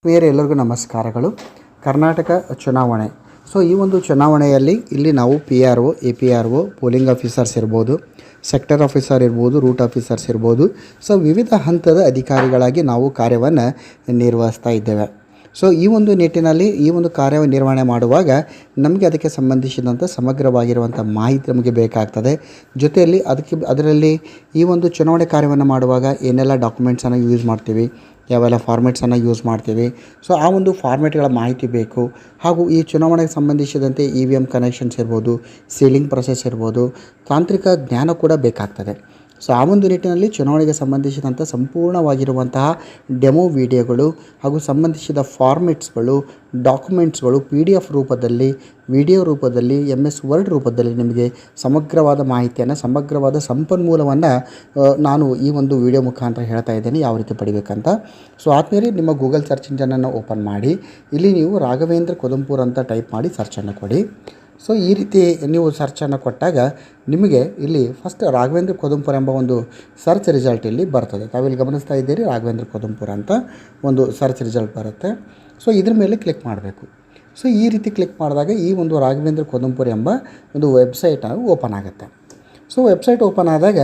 ಬೇರೆ ಎಲ್ಲರಿಗೂ ನಮಸ್ಕಾರಗಳು. ಕರ್ನಾಟಕ ಚುನಾವಣೆ. ಈ ಒಂದು ಚುನಾವಣೆಯಲ್ಲಿ ಇಲ್ಲಿ ನಾವು PRO, APRO, ಪೋಲಿಂಗ್ ಆಫೀಸರ್ಸ್ ಇರ್ಬೋದು, ಸೆಕ್ಟರ್ ಆಫೀಸರ್ ಇರ್ಬೋದು, ರೂಟ್ ಆಫೀಸರ್ಸ್ ಇರ್ಬೋದು. ವಿವಿಧ ಹಂತದ ಅಧಿಕಾರಿಗಳಾಗಿ ನಾವು ಕಾರ್ಯವನ್ನು ನಿರ್ವಹಿಸ್ತಾ ಇದ್ದೇವೆ. ಈ ಒಂದು ನಿಟ್ಟಿನಲ್ಲಿ ಈ ಒಂದು ಕಾರ್ಯನಿರ್ವಹಣೆ ಮಾಡುವಾಗ ನಮಗೆ ಅದಕ್ಕೆ ಸಂಬಂಧಿಸಿದಂಥ ಸಮಗ್ರವಾಗಿರುವಂಥ ಮಾಹಿತಿ ನಮಗೆ ಬೇಕಾಗ್ತದೆ. ಜೊತೆಯಲ್ಲಿ ಅದರಲ್ಲಿ ಈ ಒಂದು ಚುನಾವಣೆ ಕಾರ್ಯವನ್ನು ಮಾಡುವಾಗ ಏನೆಲ್ಲ ಡಾಕ್ಯುಮೆಂಟ್ಸನ್ನು ಯೂಸ್ ಮಾಡ್ತೀವಿ, ಯಾವೆಲ್ಲ ಫಾರ್ಮೆಟ್ಸನ್ನು ಯೂಸ್ ಮಾಡ್ತೀವಿ, ಆ ಒಂದು ಫಾರ್ಮೆಟ್ಗಳ ಮಾಹಿತಿ ಬೇಕು. ಹಾಗೂ ಈ ಚುನಾವಣೆಗೆ ಸಂಬಂಧಿಸಿದಂತೆ EVM ಕನೆಕ್ಷನ್ಸ್ ಇರ್ಬೋದು, ಸೀಲಿಂಗ್ ಪ್ರೊಸೆಸ್ ಇರ್ಬೋದು, ತಾಂತ್ರಿಕ ಜ್ಞಾನ ಕೂಡ ಬೇಕಾಗ್ತದೆ. ಆ ಒಂದು ನಿಟ್ಟಿನಲ್ಲಿ ಚುನಾವಣೆಗೆ ಸಂಬಂಧಿಸಿದಂಥ ಸಂಪೂರ್ಣವಾಗಿರುವಂತಹ ಡೆಮೋ ವಿಡಿಯೋಗಳು ಹಾಗೂ ಸಂಬಂಧಿಸಿದ ಫಾರ್ಮೆಟ್ಸ್ಗಳು, ಡಾಕ್ಯುಮೆಂಟ್ಸ್ಗಳು PDF ರೂಪದಲ್ಲಿ, ವಿಡಿಯೋ ರೂಪದಲ್ಲಿ, MS ವರ್ಡ್ ರೂಪದಲ್ಲಿ ನಿಮಗೆ ಸಮಗ್ರವಾದ ಮಾಹಿತಿಯನ್ನು, ಸಮಗ್ರವಾದ ಸಂಪನ್ಮೂಲವನ್ನು ನಾನು ಈ ಒಂದು ವಿಡಿಯೋ ಮುಖಾಂತರ ಹೇಳ್ತಾ ಇದ್ದೇನೆ ಯಾವ ರೀತಿ ಪಡಿಬೇಕಂತ. ಆದ್ಮೇಲೆ ನಿಮ್ಮ ಗೂಗಲ್ ಸರ್ಚ್ ಇಂಜನನ್ನು ಓಪನ್ ಮಾಡಿ ಇಲ್ಲಿ ನೀವು ರಾಘವೇಂದ್ರ ಕೊದಂಪುರ್ ಅಂತ ಟೈಪ್ ಮಾಡಿ ಸರ್ಚನ್ನು ಕೊಡಿ. ಈ ರೀತಿ ನೀವು ಸರ್ಚನ್ನು ಕೊಟ್ಟಾಗ ನಿಮಗೆ ಇಲ್ಲಿ ಫಸ್ಟ್ ರಾಘವೇಂದ್ರ ಕೊದಂಪುರ್ ಎಂಬ ಒಂದು ಸರ್ಚ್ ರಿಸಲ್ಟ್ ಇಲ್ಲಿ ಬರ್ತದೆ. ತಾವಿಲ್ಲಿ ಗಮನಿಸ್ತಾ ಇದ್ದೀರಿ, ರಾಘವೇಂದ್ರ ಕೊದಂಪುರ್ ಅಂತ ಒಂದು ಸರ್ಚ್ ರಿಸಲ್ಟ್ ಬರುತ್ತೆ. ಇದ್ರ ಮೇಲೆ ಕ್ಲಿಕ್ ಮಾಡಬೇಕು. ಈ ರೀತಿ ಕ್ಲಿಕ್ ಮಾಡಿದಾಗ ಈ ಒಂದು ರಾಘವೇಂದ್ರ ಕೊದಂಪುರ್ ಎಂಬ ಒಂದು ವೆಬ್ಸೈಟ್ ಓಪನ್ ಆಗುತ್ತೆ. ವೆಬ್ಸೈಟ್ ಓಪನ್ ಆದಾಗ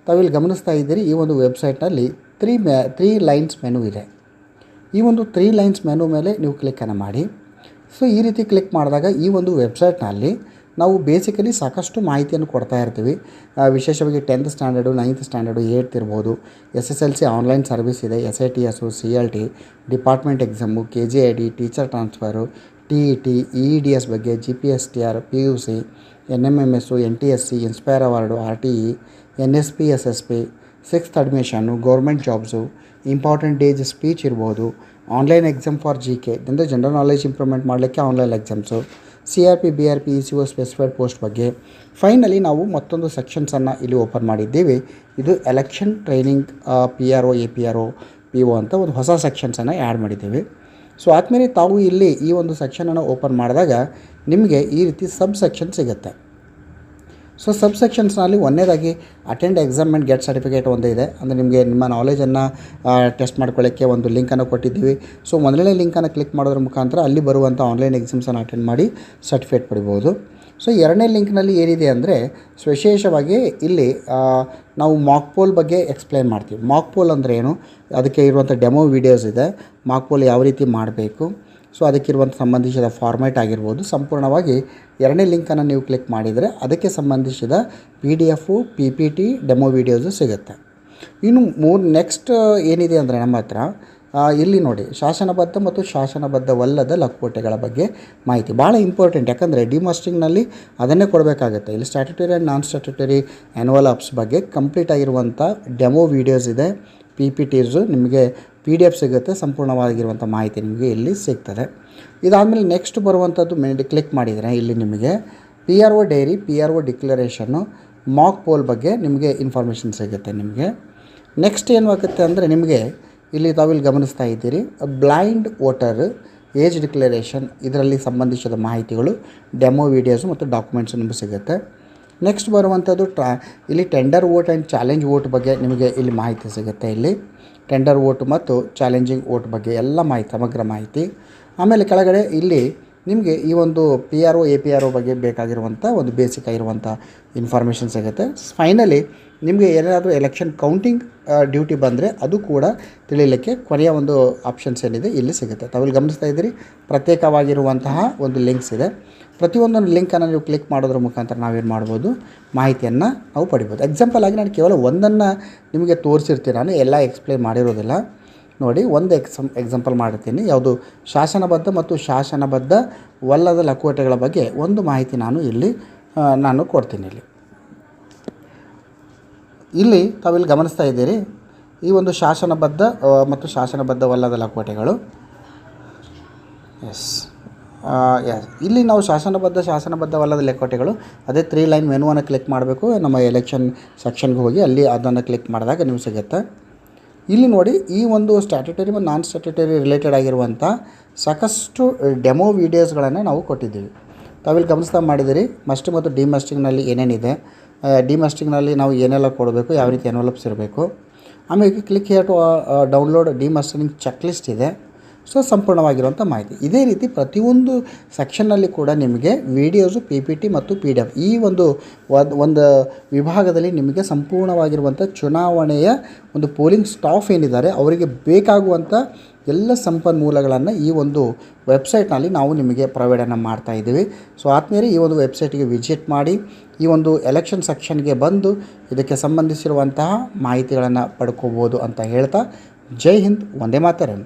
ತಾವಿಲ್ಲಿ ಗಮನಿಸ್ತಾ ಇದ್ದೀರಿ, ಈ ಒಂದು ವೆಬ್ಸೈಟ್ನಲ್ಲಿ ತ್ರೀ ಲೈನ್ಸ್ ಮೆನು ಇದೆ. ಈ ಒಂದು 3 ಲೈನ್ಸ್ ಮೆನು ಮೇಲೆ ನೀವು ಕ್ಲಿಕ್ಕನ್ನು ಮಾಡಿ. ಈ ರೀತಿ ಕ್ಲಿಕ್ ಮಾಡಿದಾಗ ಈ ಒಂದು ವೆಬ್ಸೈಟ್ನಲ್ಲಿ ನಾವು ಬೇಸಿಕಲಿ ಸಾಕಷ್ಟು ಮಾಹಿತಿಯನ್ನು ಕೊಡ್ತಾ ಇರ್ತೀವಿ. ವಿಶೇಷವಾಗಿ 10th standard, 9th standard, 8th ಇರ್ಬೋದು, SSLC ಆನ್ಲೈನ್ ಸರ್ವಿಸ್ ಇದೆ, SITS, CLT, department exam, KGID, teacher transfer, TET, EEDS ಬಗ್ಗೆ, GPSTR, PUC, NMMS, NTSC, inspire award, RTE, NSP, SSP, 6th admission, government jobs, important days speech ಇರ್ಬೋದು, online exam for GK ಅಂದರೆ general knowledge improvement ಮಾಡಲಿಕ್ಕೆ online exams, CRP, BRP, ECO specified post ಬಗ್ಗೆ. Finally ನಾವು ಮತ್ತೊಂದು ಸೆಕ್ಷನ್ಸನ್ನು ಇಲ್ಲಿ open ಮಾಡಿದ್ದೀವಿ. ಇದು election training PRO, APRO, PO ಅಂತ ಒಂದು ಹೊಸ ಸೆಕ್ಷನ್ಸನ್ನು ಆ್ಯಡ್ ಮಾಡಿದ್ದೀವಿ. ಆದಮೇಲೆ ತಾವು ಇಲ್ಲಿ ಈ ಒಂದು ಸೆಕ್ಷನನ್ನು ಓಪನ್ ಮಾಡಿದಾಗ ನಿಮಗೆ ಈ ರೀತಿ ಸಬ್ ಸೆಕ್ಷನ್ ಸಿಗುತ್ತೆ. ಸಬ್ ಸೆಕ್ಷನ್ಸ್ನಲ್ಲಿ ಒಂದನೇದಾಗಿ attend exam and get certificate ಒಂದು ಇದೆ. ಅಂದರೆ ನಿಮಗೆ ನಿಮ್ಮ ನಾಲೆಜನ್ನು ಟೆಸ್ಟ್ ಮಾಡ್ಕೊಳ್ಳೋಕ್ಕೆ ಒಂದು ಲಿಂಕನ್ನು ಕೊಟ್ಟಿದ್ದೀವಿ. ಮೊದಲನೇ ಲಿಂಕನ್ನು ಕ್ಲಿಕ್ ಮಾಡೋದ್ರ ಮುಖಾಂತರ ಅಲ್ಲಿ ಬರುವಂಥ ಆನ್ಲೈನ್ ಎಕ್ಸಾಮ್ಸನ್ನು ಅಟೆಂಡ್ ಮಾಡಿ ಸರ್ಟಿಫಿಕೇಟ್ ಪಡಿಬೋದು. ಎರಡನೇ ಲಿಂಕ್ನಲ್ಲಿ ಏನಿದೆ ಅಂದರೆ ವಿಶೇಷವಾಗಿ ಇಲ್ಲಿ ನಾವು ಮಾಕ್ ಪೋಲ್ ಬಗ್ಗೆ ಎಕ್ಸ್ಪ್ಲೈನ್ ಮಾಡ್ತೀವಿ. ಮಾಕ್ ಪೋಲ್ ಅಂದರೆ ಏನು, ಅದಕ್ಕೆ ಇರುವಂಥ ಡೆಮೋ ವೀಡಿಯೋಸ್ ಇದೆ. ಮಾಕ್ ಪೋಲ್ ಯಾವ ರೀತಿ ಮಾಡಬೇಕು, ಅದಕ್ಕಿರುವಂಥ ಸಂಬಂಧಿಸಿದ ಫಾರ್ಮ್ಯಾಟ್ ಆಗಿರ್ಬೋದು, ಸಂಪೂರ್ಣವಾಗಿ ಎರಡನೇ ಲಿಂಕನ್ನು ನೀವು ಕ್ಲಿಕ್ ಮಾಡಿದರೆ ಅದಕ್ಕೆ ಸಂಬಂಧಿಸಿದ PDF, PPT, ಡೆಮೋ ವೀಡಿಯೋಸು ಸಿಗುತ್ತೆ. ಇನ್ನು ನೆಕ್ಸ್ಟ್ ಏನಿದೆ ಅಂದರೆ ನಮ್ಮ ಹತ್ರ ಇಲ್ಲಿ ನೋಡಿ, ಶಾಸನಬದ್ಧ ಮತ್ತು ಶಾಸನಬದ್ಧವಲ್ಲದ ಲಕೋಟೆಗಳ ಬಗ್ಗೆ ಮಾಹಿತಿ ಭಾಳ ಇಂಪಾರ್ಟೆಂಟ್. ಯಾಕಂದರೆ ಡಿಮಾಸ್ಟಿಂಗ್ನಲ್ಲಿ ಅದನ್ನೇ ಕೊಡಬೇಕಾಗುತ್ತೆ. ಇಲ್ಲಿ ಸ್ಟ್ಯಾಟ್ಯುಟರಿ ಆ್ಯಂಡ್ ನಾನ್ ಸ್ಟ್ಯಾಟ್ಯುಟರಿ ಎನ್ವಲಪ್ಸ್ ಬಗ್ಗೆ ಕಂಪ್ಲೀಟ್ ಆಗಿರುವಂಥ ಡೆಮೋ ವೀಡಿಯೋಸ್ ಇದೆ, PPTಸು ನಿಮಗೆ PDF ಸಿಗುತ್ತೆ. ಸಂಪೂರ್ಣವಾಗಿರುವಂಥ ಮಾಹಿತಿ ನಿಮಗೆ ಇಲ್ಲಿ ಸಿಗ್ತದೆ. ಇದಾದಮೇಲೆ ನೆಕ್ಸ್ಟ್ ಬರುವಂಥದ್ದು ಕ್ಲಿಕ್ ಮಾಡಿದರೆ ಇಲ್ಲಿ ನಿಮಗೆ PRO ಡೈರಿ, PRO ಡಿಕ್ಲರೇಷನ್ನು, ಮಾಕ್ ಪೋಲ್ ಬಗ್ಗೆ ನಿಮಗೆ ಇನ್ಫಾರ್ಮೇಷನ್ ಸಿಗುತ್ತೆ. ನಿಮಗೆ ನೆಕ್ಸ್ಟ್ ಏನು ಆಗುತ್ತೆ ಅಂದರೆ ನಿಮಗೆ ಇಲ್ಲಿ ತಾವಿಲ್ಲಿ ಗಮನಿಸ್ತಾ ಇದ್ದೀರಿ, ಬ್ಲೈಂಡ್ ವೋಟರ್ ಏಜ್ ಡಿಕ್ಲರೇಷನ್, ಇದರಲ್ಲಿ ಸಂಬಂಧಿಸಿದ ಮಾಹಿತಿಗಳು, ಡೆಮೋ ವೀಡಿಯೋಸು ಮತ್ತು ಡಾಕ್ಯುಮೆಂಟ್ಸು ನಿಮಗೆ ಸಿಗುತ್ತೆ. ನೆಕ್ಸ್ಟ್ ಬರುವಂಥದ್ದು ಇಲ್ಲಿ tender vote and challenge vote ಬಗ್ಗೆ ನಿಮಗೆ ಇಲ್ಲಿ ಮಾಹಿತಿ ಸಿಗುತ್ತೆ. ಇಲ್ಲಿ ಟೆಂಡರ್ ವೋಟ್ ಮತ್ತು ಚಾಲೆಂಜಿಂಗ್ ವೋಟ್ ಬಗ್ಗೆ ಎಲ್ಲ ಮಾಹಿತಿ, ಸಮಗ್ರ ಮಾಹಿತಿ. ಆಮೇಲೆ ಕೆಳಗಡೆ ಇಲ್ಲಿ ನಿಮಗೆ ಈ ಒಂದು PRO, APRO ಬಗ್ಗೆ ಬೇಕಾಗಿರುವಂಥ ಒಂದು ಬೇಸಿಕ್ ಆಗಿರುವಂಥ ಇನ್ಫಾರ್ಮೇಷನ್ ಸಿಗುತ್ತೆ. ಫೈನಲಿ ನಿಮಗೆ ಏನಾದರೂ ಎಲೆಕ್ಷನ್ ಕೌಂಟಿಂಗ್ ಡ್ಯೂಟಿ ಬಂದರೆ ಅದು ಕೂಡ ತಿಳಿಯಲಿಕ್ಕೆ ಕೊನೆಯ ಒಂದು ಆಪ್ಷನ್ಸ್ ಏನಿದೆ ಇಲ್ಲಿ ಸಿಗುತ್ತೆ. ತಾವಿಲ್ಲಿ ಗಮನಿಸ್ತಾ ಇದ್ದೀರಿ, ಪ್ರತ್ಯೇಕವಾಗಿರುವಂತಹ ಒಂದು ಲಿಂಕ್ಸ್ ಇದೆ. ಪ್ರತಿಯೊಂದೊಂದು ಲಿಂಕನ್ನು ನೀವು ಕ್ಲಿಕ್ ಮಾಡೋದ್ರ ಮುಖಾಂತರ ನಾವೇನು ಮಾಡ್ಬೋದು, ಮಾಹಿತಿಯನ್ನು ನಾವು ಪಡಿಬೋದು. ಎಕ್ಸಾಂಪಲ್ ಆಗಿ ನಾನು ಕೇವಲ ಒಂದನ್ನು ನಿಮಗೆ ತೋರಿಸಿರ್ತೀನಿ, ನಾನು ಎಲ್ಲ ಎಕ್ಸ್ಪ್ಲೇನ್ ಮಾಡಿರೋದಿಲ್ಲ. ನೋಡಿ, ಒಂದು ಎಕ್ಸಾಂಪಲ್ ಮಾಡಿರ್ತೀನಿ. ಯಾವುದು ಶಾಸನಬದ್ಧ ಮತ್ತು ಶಾಸನಬದ್ಧವಲ್ಲದ ಲಕೋಟೆಗಳ ಬಗ್ಗೆ ಒಂದು ಮಾಹಿತಿ ನಾನು ಕೊಡ್ತೀನಿ. ಇಲ್ಲಿ ತಾವಿಲ್ಲಿ ಗಮನಿಸ್ತಾ ಇದ್ದೀರಿ, ಈ ಒಂದು ಶಾಸನಬದ್ಧ ಮತ್ತು ಶಾಸನಬದ್ಧವಲ್ಲದ ಲಕೋಟೆಗಳು. ಎಸ್, ಇಲ್ಲಿ ನಾವು ಶಾಸನಬದ್ಧವಲ್ಲದ ಲಕೋಟೆಗಳು ಅದೇ 3 ಲೈನ್ ಮೆನುವನ್ನು ಕ್ಲಿಕ್ ಮಾಡಬೇಕು. ನಮ್ಮ ಎಲೆಕ್ಷನ್ ಸೆಕ್ಷನ್ಗೆ ಹೋಗಿ ಅಲ್ಲಿ ಅದನ್ನು ಕ್ಲಿಕ್ ಮಾಡಿದಾಗ ನಿಮ್ಗೆ ಸಿಗುತ್ತೆ. ಇಲ್ಲಿ ನೋಡಿ, ಈ ಒಂದು ಸ್ಟ್ಯಾಟ್ಯುಟರಿ ಮತ್ತು ನಾನ್ ಸ್ಟ್ಯಾಟ್ಯುಟರಿ ರಿಲೇಟೆಡ್ ಆಗಿರುವಂಥ ಸಾಕಷ್ಟು ಡೆಮೋ ವೀಡಿಯೋಸ್ಗಳನ್ನು ನಾವು ಕೊಟ್ಟಿದ್ದೀವಿ. ತಾವಿಲ್ಲಿ ಗಮನಿಸ್ತಾ ಮಾಡಿದಿರಿ, ಮಸ್ಟಿಂಗ್ ಮತ್ತು ಡಿಮಸ್ಟಿಂಗ್ನಲ್ಲಿ ಏನೇನಿದೆ, ಡಿಮಸ್ಟಿಂಗ್ನಲ್ಲಿ ನಾವು ಏನೆಲ್ಲ ಕೊಡಬೇಕು, ಯಾವ ರೀತಿ ಎನ್ವಲಪ್ಸ್ ಇರಬೇಕು. ಆಮೇಲೆ click here to download demustering check list ಇದೆ. ಸೊ ಸಂಪೂರ್ಣವಾಗಿರುವಂಥ ಮಾಹಿತಿ. ಇದೇ ರೀತಿ ಪ್ರತಿಯೊಂದು ಸೆಕ್ಷನ್ನಲ್ಲಿ ಕೂಡ ನಿಮಗೆ ವಿಡಿಯೋಸು, PPT ಮತ್ತು PDF ಈ ಒಂದು ವಿಭಾಗದಲ್ಲಿ ನಿಮಗೆ ಸಂಪೂರ್ಣವಾಗಿರುವಂಥ ಚುನಾವಣೆಯ ಒಂದು ಪೋಲಿಂಗ್ ಸ್ಟಾಫ್ ಏನಿದ್ದಾರೆ ಅವರಿಗೆ ಬೇಕಾಗುವಂಥ ಎಲ್ಲ ಸಂಪನ್ಮೂಲಗಳನ್ನು ಈ ಒಂದು ವೆಬ್ಸೈಟ್ನಲ್ಲಿ ನಾವು ನಿಮಗೆ ಪ್ರೊವೈಡನ್ನು ಮಾಡ್ತಾ ಇದ್ದೀವಿ. ಸೊ ಆದ್ಮೇಲೆ ಈ ಒಂದು ವೆಬ್ಸೈಟ್ಗೆ ವಿಸಿಟ್ ಮಾಡಿ ಈ ಒಂದು ಎಲೆಕ್ಷನ್ ಸೆಕ್ಷನ್ಗೆ ಬಂದು ಇದಕ್ಕೆ ಸಂಬಂಧಿಸಿರುವಂತಹ ಮಾಹಿತಿಗಳನ್ನು ಪಡ್ಕೋಬೋದು ಅಂತ ಹೇಳ್ತಾ, ಜೈ ಹಿಂದ್, ವಂದೇ ಮಾತರಂ.